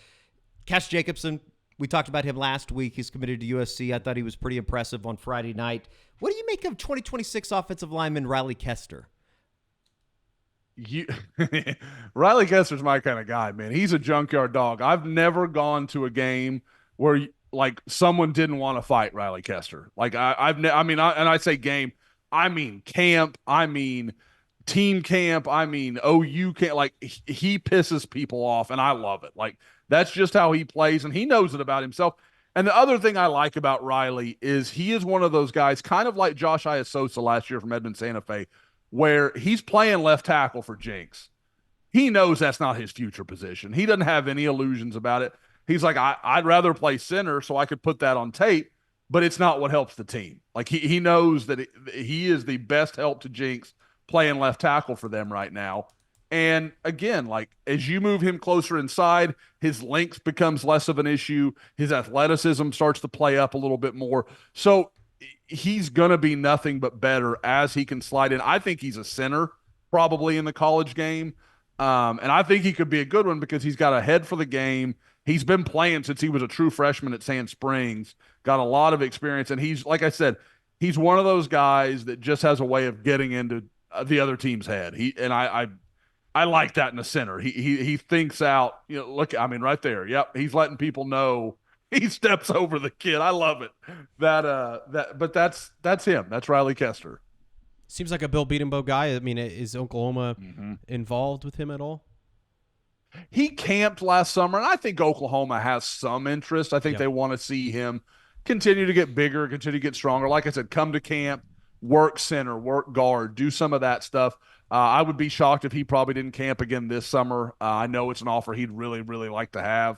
Cash Jacobson, we talked about him last week. He's committed to USC. I thought he was pretty impressive on Friday night. What do you make of 2026 offensive lineman Riley Kester? Riley Kester's my kind of guy, man. He's a junkyard dog. I've never gone to a game where like someone didn't want to fight Riley Kester. Like I say game, I mean camp, I mean team camp, I mean OU camp. Like he pisses people off, and I love it. Like that's just how he plays, and he knows it about himself. And the other thing I like about Riley is he is one of those guys, kind of like Josh Iasosa last year from Edmond Santa Fe, where he's playing left tackle for Jinx. He knows that's not his future position. He doesn't have any illusions about it. He's like, I'd rather play center so I could put that on tape, but it's not what helps the team. Like he knows that he is the best help to Jinx playing left tackle for them right now. And again, like as you move him closer inside, his length becomes less of an issue. His athleticism starts to play up a little bit more. So he's going to be nothing but better as he can slide in. I think he's a center probably in the college game. And I think he could be a good one because he's got a head for the game. He's been playing since he was a true freshman at Sand Springs, got a lot of experience. And he's, like I said, he's one of those guys that just has a way of getting into the other team's head. I like that in the center. He thinks out, look, I mean, right there. Yep. He's letting people know he steps over the kid. I love it. But that's him. That's Riley Kester. Seems like a Bill Beatenbow guy. I mean, is Oklahoma involved with him at all? He camped last summer, and I think Oklahoma has some interest. I think they want to see him continue to get bigger, continue to get stronger. Like I said, come to camp, work center, work guard, do some of that stuff. I would be shocked if he probably didn't camp again this summer. I know it's an offer he'd really, really like to have.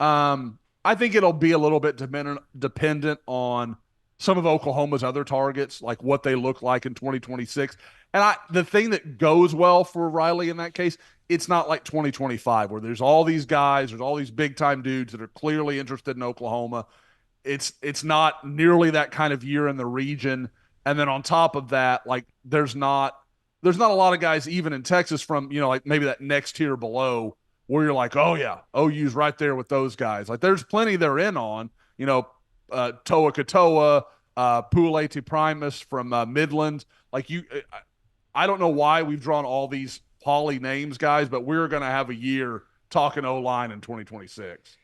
I think it'll be a little bit dependent on some of Oklahoma's other targets, like what they look like in 2026. And the thing that goes well for Riley in that case, it's not like 2025 where there's all these guys, there's all these big-time dudes that are clearly interested in Oklahoma. It's not nearly that kind of year in the region. And then on top of that, like there's not a lot of guys even in Texas from, like maybe that next tier below where you're like, oh yeah, OU's right there with those guys. Like there's plenty they're in on, Toa Katoa, Pulete Primus from Midland. Like I don't know why we've drawn all these poly names, guys, but we're going to have a year talking O-line in 2026.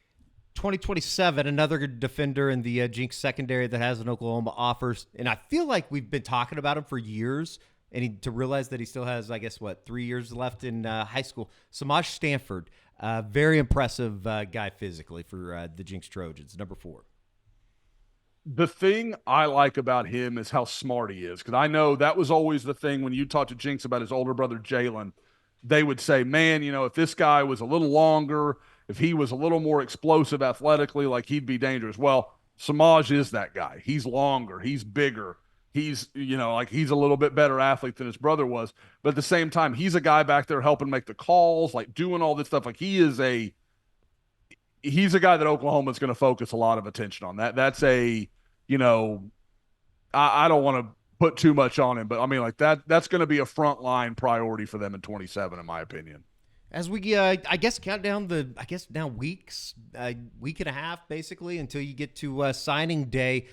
2027, another defender in the Jinx secondary that has an Oklahoma offers. And I feel like we've been talking about him for years. And to realize that he still has, 3 years left in high school. Samaj Stanford, very impressive guy physically for the Jinx Trojans, number 4. The thing I like about him is how smart he is. Because I know that was always the thing when you talked to Jinx about his older brother, Jalen. They would say, man, if this guy was a little longer, if he was a little more explosive athletically, like he'd be dangerous. Well, Samaj is that guy. He's longer. He's bigger. He's, he's a little bit better athlete than his brother was. But at the same time, he's a guy back there helping make the calls, like doing all this stuff. Like he's a guy that Oklahoma's going to focus a lot of attention on. That's I don't want to put too much on him, but I mean, like that's going to be a frontline priority for them in 27, in my opinion. As we, count down now weeks, week and a half, basically, until you get to signing day.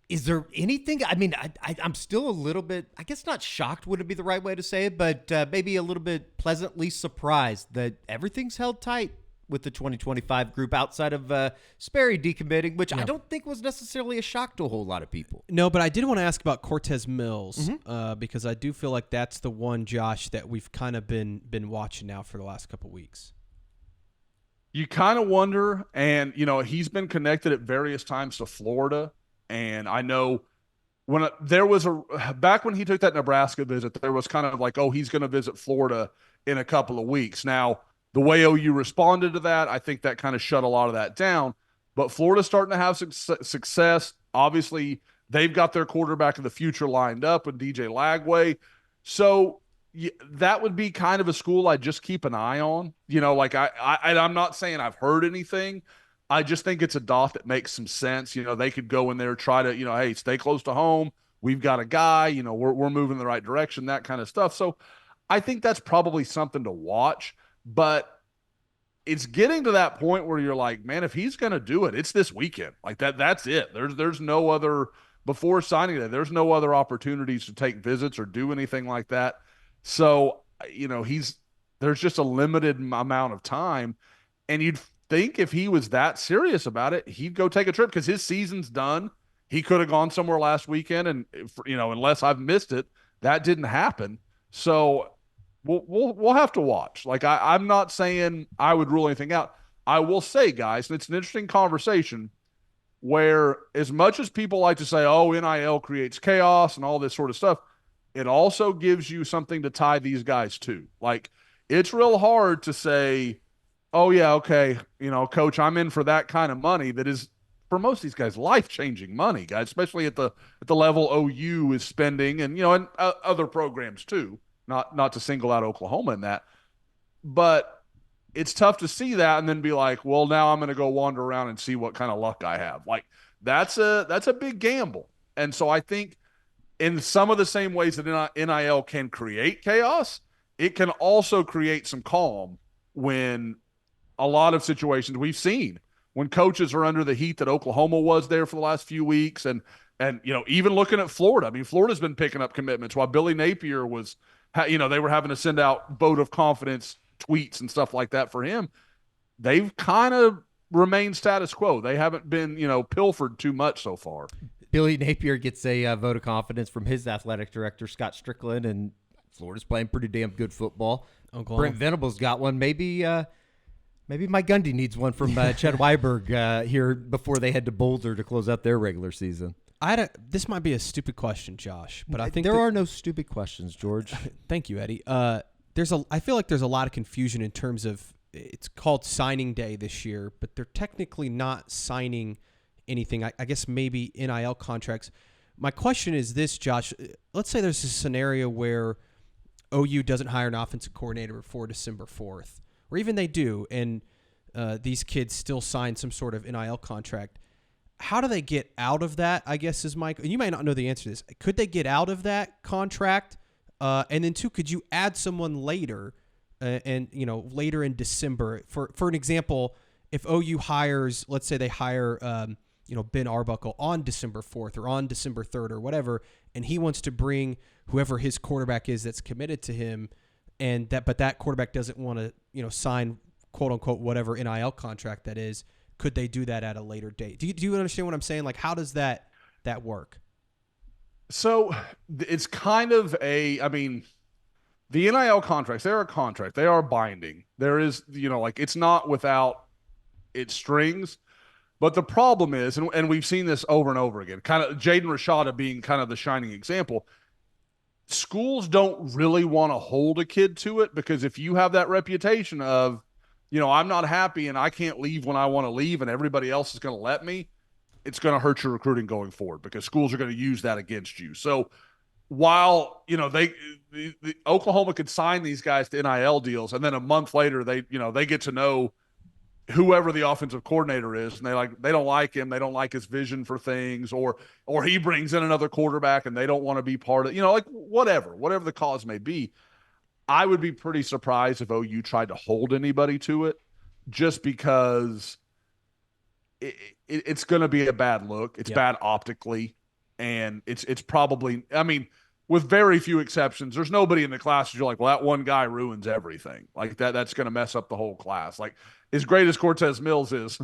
Is there anything? I mean, I'm still a little bit, not shocked wouldn't be the right way to say it, but maybe a little bit pleasantly surprised that everything's held tight with the 2025 group outside of Sperry decommitting, which I don't think was necessarily a shock to a whole lot of people. No, but I did want to ask about Cortez Mills because I do feel like that's the one, Josh, that we've kind of been watching now for the last couple of weeks. You kind of wonder, and, he's been connected at various times to Florida. And I know when there was back when he took that Nebraska visit, there was kind of like, oh, he's going to visit Florida in a couple of weeks. Now, the way OU responded to that, I think that kind of shut a lot of that down. But Florida's starting to have success. Obviously, they've got their quarterback of the future lined up with DJ Lagway. So that would be kind of a school I just keep an eye on. I'm not saying I've heard anything. I just think it's a dot that makes some sense. They could go in there, try to, hey, stay close to home. We've got a guy, we're moving in the right direction, that kind of stuff. So I think that's probably something to watch, but it's getting to that point where you're like, man, if he's going to do it, it's this weekend. Like that's it. There's no other, before signing that, there's no other opportunities to take visits or do anything like that. So, there's just a limited amount of time, and you'd think if he was that serious about it, he'd go take a trip because his season's done. He could have gone somewhere last weekend, and unless I've missed it, that didn't happen. So we'll have to watch. Like I'm not saying I would rule anything out. I will say, guys, and it's an interesting conversation where as much as people like to say, oh, NIL creates chaos and all this sort of stuff, it also gives you something to tie these guys to. Like it's real hard to say, oh, yeah, okay, coach, I'm in for that kind of money that is, for most of these guys, life-changing money, guys, especially at the level OU is spending and, and other programs too, not to single out Oklahoma in that. But it's tough to see that and then be like, well, now I'm going to go wander around and see what kind of luck I have. Like, that's a big gamble. And so I think in some of the same ways that NIL can create chaos, it can also create some calm when a lot of situations we've seen when coaches are under the heat that Oklahoma was there for the last few weeks. And even looking at Florida, I mean, Florida's been picking up commitments while Billy Napier was, they were having to send out vote of confidence tweets and stuff like that for him. They've kind of remained status quo. They haven't been, pilfered too much so far. Billy Napier gets a vote of confidence from his athletic director, Scott Strickland, and Florida's playing pretty damn good football. Brent Venables got one. Maybe Mike Gundy needs one from Chet Weiberg here before they head to Boulder to close out their regular season. This might be a stupid question, Josh, but I think there are no stupid questions, George. Thank you, Eddie. I feel like there's a lot of confusion in terms of it's called signing day this year, but they're technically not signing anything. I guess maybe NIL contracts. My question is this, Josh. Let's say there's a scenario where OU doesn't hire an offensive coordinator before December 4th, or even they do, and these kids still sign some sort of NIL contract. How do they get out of that, I guess, is Mike. You might not know the answer to this. Could they get out of that contract? And then, two, could you add someone later later in December? For an example, if OU hires, let's say they hire, Ben Arbuckle on December 4th or on December 3rd or whatever, and he wants to bring whoever his quarterback is that's committed to him, but that quarterback doesn't want to, sign quote unquote whatever NIL contract that is. Could they do that at a later date? Do you understand what I'm saying? Like, how does that work? So it's kind of the NIL contracts, they're a contract. They are binding. There is, it's not without its strings. But the problem is, and we've seen this over and over again, kind of Jaden Rashada being kind of the shining example, schools don't really want to hold a kid to it because if you have that reputation of, I'm not happy and I can't leave when I want to leave and everybody else is going to let me, it's going to hurt your recruiting going forward because schools are going to use that against you. So while, the Oklahoma could sign these guys to NIL deals and then a month later they get to know whoever the offensive coordinator is and they don't like him, they don't like his vision for things, or he brings in another quarterback and they don't want to be part of, whatever the cause may be. I would be pretty surprised if OU tried to hold anybody to it just because it's going to be a bad look. It's bad optically. And it's probably, with very few exceptions, there's nobody in the class who's like, well, that one guy ruins everything. Like that's going to mess up the whole class. Like as great as Cortez Mills is,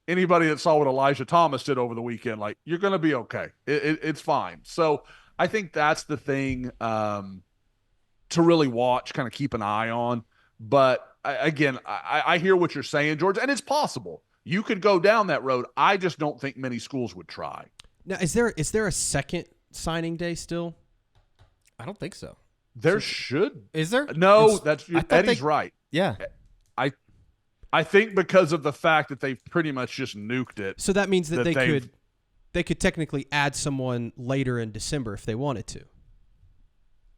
anybody that saw what Elijah Thomas did over the weekend, like you're going to be okay. It's fine. So I think that's the thing to really watch, kind of keep an eye on. But I hear what you're saying, George, and it's possible. You could go down that road. I just don't think many schools would try. Now, is there a second signing day still? I don't think so. There should. Is there? No, Eddie's right. Yeah. I think because of the fact that they've pretty much just nuked it. So that means that they could technically add someone later in December if they wanted to.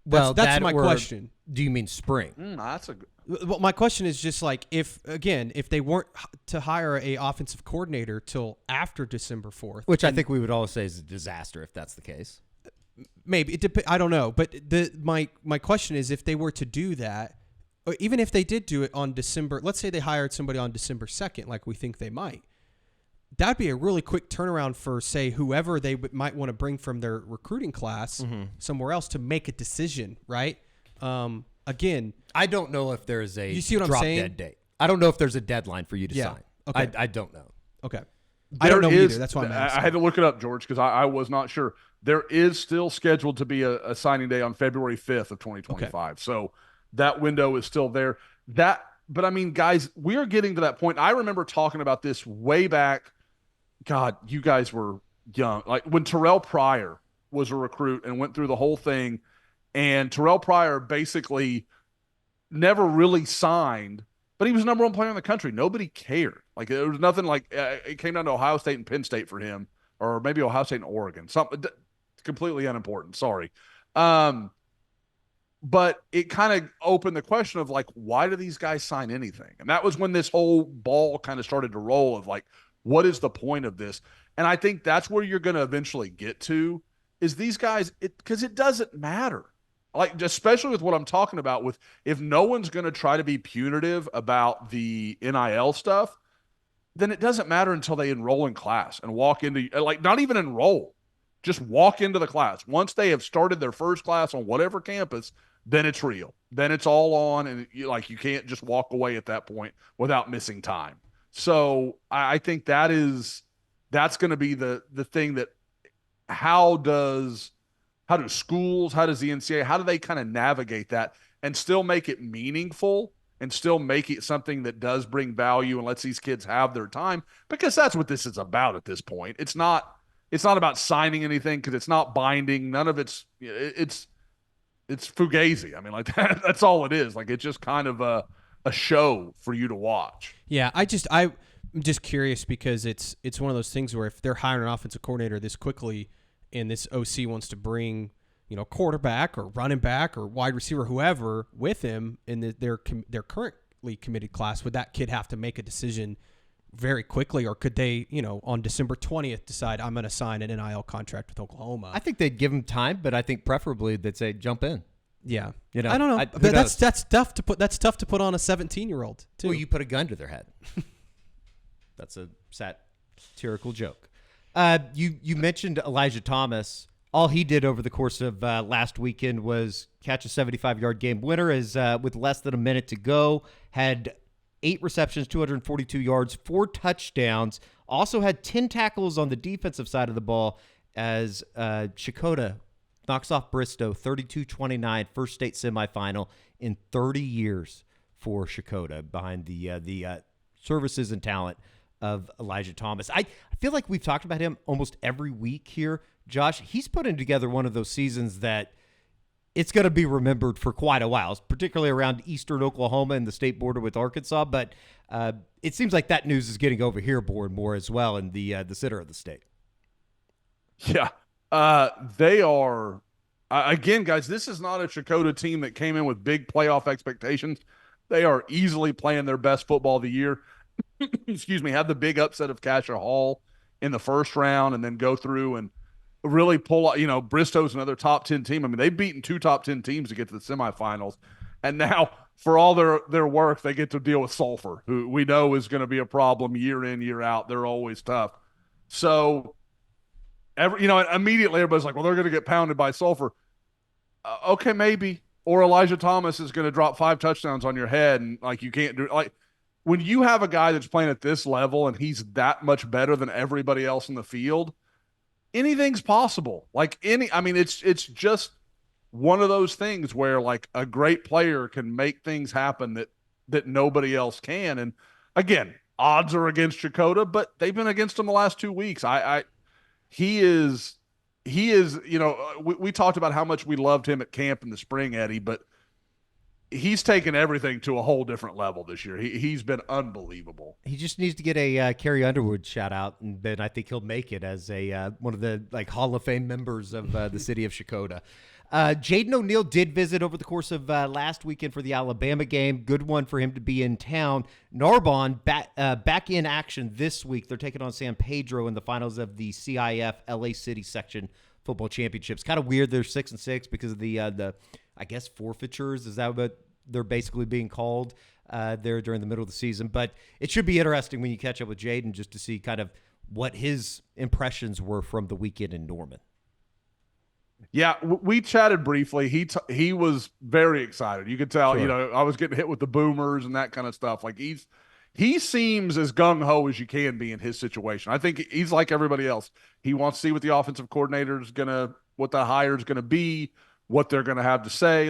That's my question. Do you mean spring? That's a good. Well, my question is just like if they weren't to hire a offensive coordinator till after December 4th, which I think we would all say is a disaster if that's the case. Maybe I don't know, but my question is if they were to do that, or even if they did do it on December, let's say they hired somebody on December 2nd, like we think they might. That'd be a really quick turnaround for, say, whoever they might want to bring from their recruiting class somewhere else to make a decision, right? Again, I don't know if there's a you see what I'm drop saying? dead date. I don't know if there's a deadline for you to sign. Okay. I don't know. Okay. I don't know either. That's why I'm asking. I had to look it up, George, because I was not sure. There is still scheduled to be a signing day on February 5th of 2025. Okay. So that window is still there. But guys, we are getting to that point. I remember talking about this way back. God, you guys were young. Like when Terrell Pryor was a recruit and went through the whole thing, and Terrell Pryor basically never really signed, but he was the number one player in the country. Nobody cared. Like there was nothing like it came down to Ohio State and Penn State for him, or maybe Ohio State and Oregon. Something completely unimportant. Sorry. But it kind of opened the question of like, why do these guys sign anything? And that was when this whole ball kind of started to roll of like, what is the point of this? And I think that's where you're going to eventually get to is these guys, because it doesn't matter. like especially with what I'm talking about with if no one's going to try to be punitive about the NIL stuff, then it doesn't matter until they enroll in class and walk into like not even enroll, just walk into the class. Once they have started their first class on whatever campus, then it's real. Then it's all on, and you can't just walk away at that point without missing time. So I think that's going to be the thing that how does schools, how does the NCAA, how do they kind of navigate that and still make it meaningful and still make it something that does bring value and lets these kids have their time? Because that's what this is about at this point. It's not about signing anything because it's not binding. None of it's fugazi. I mean, like that's all it is. Like it's just kind of a show for you to watch. Yeah, I'm just curious because it's one of those things where if they're hiring an offensive coordinator this quickly and this OC wants to bring, quarterback or running back or wide receiver, whoever with him in their currently committed class, would that kid have to make a decision very quickly, or could they, on December 20th decide I'm going to sign an NIL contract with Oklahoma? I think they'd give him time, but I think preferably they'd say jump in. Yeah, I don't know, but that's tough to put. That's tough to put on a 17-year-old too. Well, you put a gun to their head. That's a satirical joke. You mentioned Elijah Thomas. All he did over the course of last weekend was catch a 75-yard game winner as with less than a minute to go. Had 8 receptions, 242 yards, 4 touchdowns. Also had 10 tackles on the defensive side of the ball as Shakota knocks off Bristow 32-29, first state semifinal in 30 years for Shakota behind the services and talent of Elijah Thomas. I feel like we've talked about him almost every week here. Josh, he's putting together one of those seasons that it's going to be remembered for quite a while, particularly around eastern Oklahoma and the state border with Arkansas. But it seems like that news is getting over here more and more as well in the center of the state. Yeah. They are, again, guys, this is not a Shakota team that came in with big playoff expectations. They are easily playing their best football of the year. Excuse me, had the big upset of Cassia Hall in the first round and then go through and really pull out, Bristow's another top 10 team. I mean, they've beaten 2 top 10 teams to get to the semifinals. And now for all their work, they get to deal with Sulphur, who we know is going to be a problem year in, year out. They're always tough. So, immediately everybody's like, well, they're going to get pounded by Sulphur. Okay, maybe. Or Elijah Thomas is going to drop 5 touchdowns on your head and you can't do it. Like, when you have a guy that's playing at this level and he's that much better than everybody else in the field, anything's possible. It's just one of those things where a great player can make things happen that nobody else can. And again, odds are against Shakota, but they've been against him the last 2 weeks. He is, we talked about how much we loved him at camp in the spring, Eddie, but he's taken everything to a whole different level this year. He's been unbelievable. He just needs to get a Carrie Underwood shout out, and then I think he'll make it as a one of the Hall of Fame members of the city of Shakota. Jaden O'Neal did visit over the course of last weekend for the Alabama game. Good one for him to be in town. Narbonne back in action this week. They're taking on San Pedro in the finals of the CIF LA City Section Football Championships. Kind of weird they're 6-6 because of the I guess forfeitures. Is that what they're basically being called there during the middle of the season? But it should be interesting when you catch up with Jaden just to see kind of what his impressions were from the weekend in Norman. Yeah, we chatted briefly. He was very excited. You could tell, Sure. I was getting hit with the boomers and that kind of stuff. He seems as gung-ho as you can be in his situation. I think he's like everybody else. He wants to see what the offensive coordinator is what the hire is going to be, what they're going to have to say.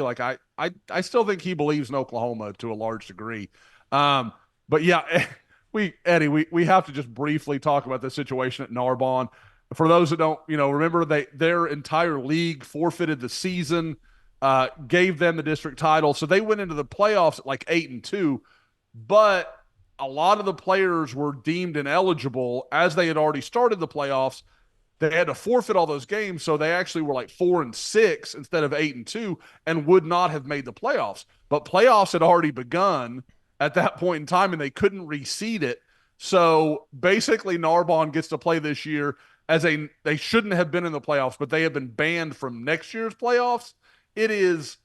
I still think he believes in Oklahoma to a large degree. But yeah, we have to just briefly talk about the situation at Narbonne. For those that don't, remember their entire league forfeited the season, gave them the district title. So they went into the playoffs at 8-2, but a lot of the players were deemed ineligible as they had already started the playoffs. They had to forfeit all those games, so they actually were 4-6 instead of 8-2 and would not have made the playoffs. But playoffs had already begun at that point in time, and they couldn't reseed it. So basically, Narbonne gets to play this year they shouldn't have been in the playoffs, but they have been banned from next year's playoffs. is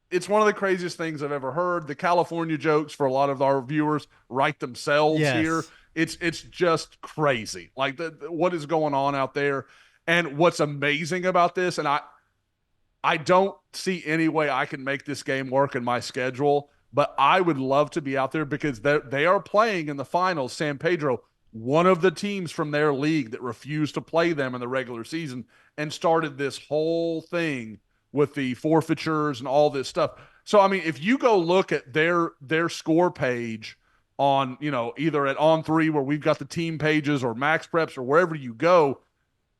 it's one of the craziest things I've ever heard. The California jokes for a lot of our viewers write themselves here. It's just crazy. Like what is going on out there. And what's amazing about this, and I don't see any way I can make this game work in my schedule, but I would love to be out there because they are playing in the finals, San Pedro, one of the teams from their league that refused to play them in the regular season and started this whole thing with the forfeitures and all this stuff. So, I mean, if you go look at their score page on, either at On3 where we've got the team pages or Max Preps or wherever you go,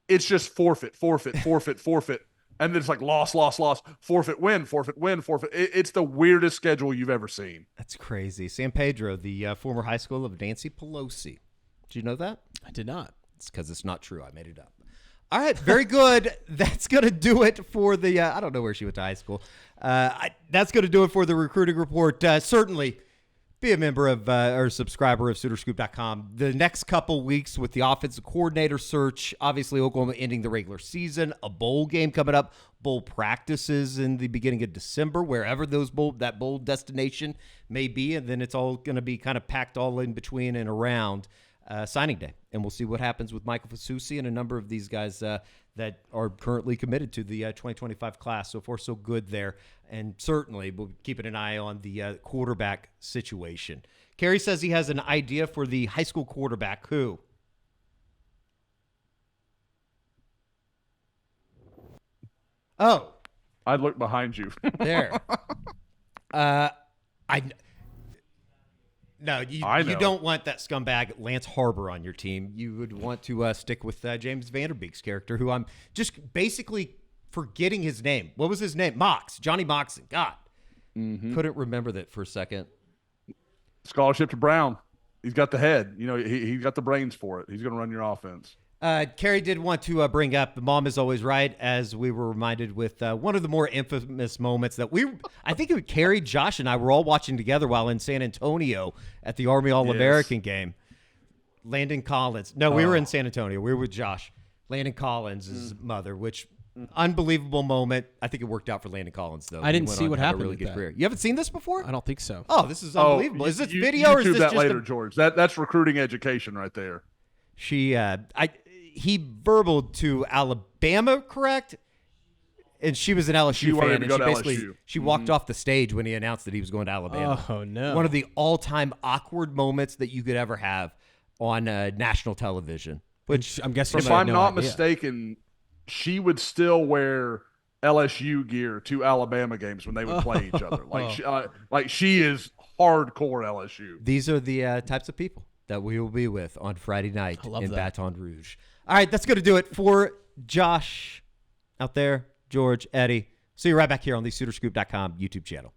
it's just forfeit, forfeit, forfeit, forfeit. And then it's like loss, loss, loss, forfeit, win, forfeit, win, forfeit. It's the weirdest schedule you've ever seen. That's crazy. San Pedro, the former high school of Nancy Pelosi. Did you know that? I did not. It's because it's not true. I made it up. All right, very good. That's going to do it for the I don't know where she went to high school. That's going to do it for the recruiting report. Certainly be a member of or subscriber of SoonerScoop.com. The next couple weeks with the offensive coordinator search, obviously Oklahoma ending the regular season, a bowl game coming up, bowl practices in the beginning of December, wherever that bowl destination may be, and then it's all going to be kind of packed all in between and around signing day. And we'll see what happens with Michael Fasusi and a number of these guys that are currently committed to the 2025 class. So far, so good there. And certainly we'll keep an eye on the quarterback situation. Kerry says he has an idea for the high school quarterback. Who? Oh. I'd look behind you. There. No, you don't want that scumbag Lance Harbor on your team. You would want to stick with James Vanderbeek's character, who I'm just basically forgetting his name. What was his name? Johnny Moxon. God. Couldn't remember that for a second. Scholarship to Brown. He's got the head. He's got the brains for it. He's going to run your offense. Kerry did want to bring up, Mom is always right, as we were reminded with one of the more infamous moments that I think it was Kerry, Josh, and I were all watching together while in San Antonio at the Army All-American game. Landon Collins. No, we were in San Antonio. We were with Josh. Landon Collins' mother, which unbelievable moment. I think it worked out for Landon Collins, though. I didn't see what happened really with good that. career. You haven't seen this before? I don't think so. Oh, this is unbelievable. Is this video YouTube or is this that just later, George? That's recruiting education right there. He verbaled to Alabama, correct? And she was an LSU fan, and she walked off the stage when he announced that he was going to Alabama. Oh, no. One of the all-time awkward moments that you could ever have on national television. Which I'm guessing, if I'm not mistaken, she would still wear LSU gear to Alabama games when they would play each other. Like she is hardcore LSU. These are the types of people that we will be with on Friday night in Baton Rouge. All right, that's going to do it for Josh out there, George, Eddie. See you right back here on the SoonerScoop.com YouTube channel.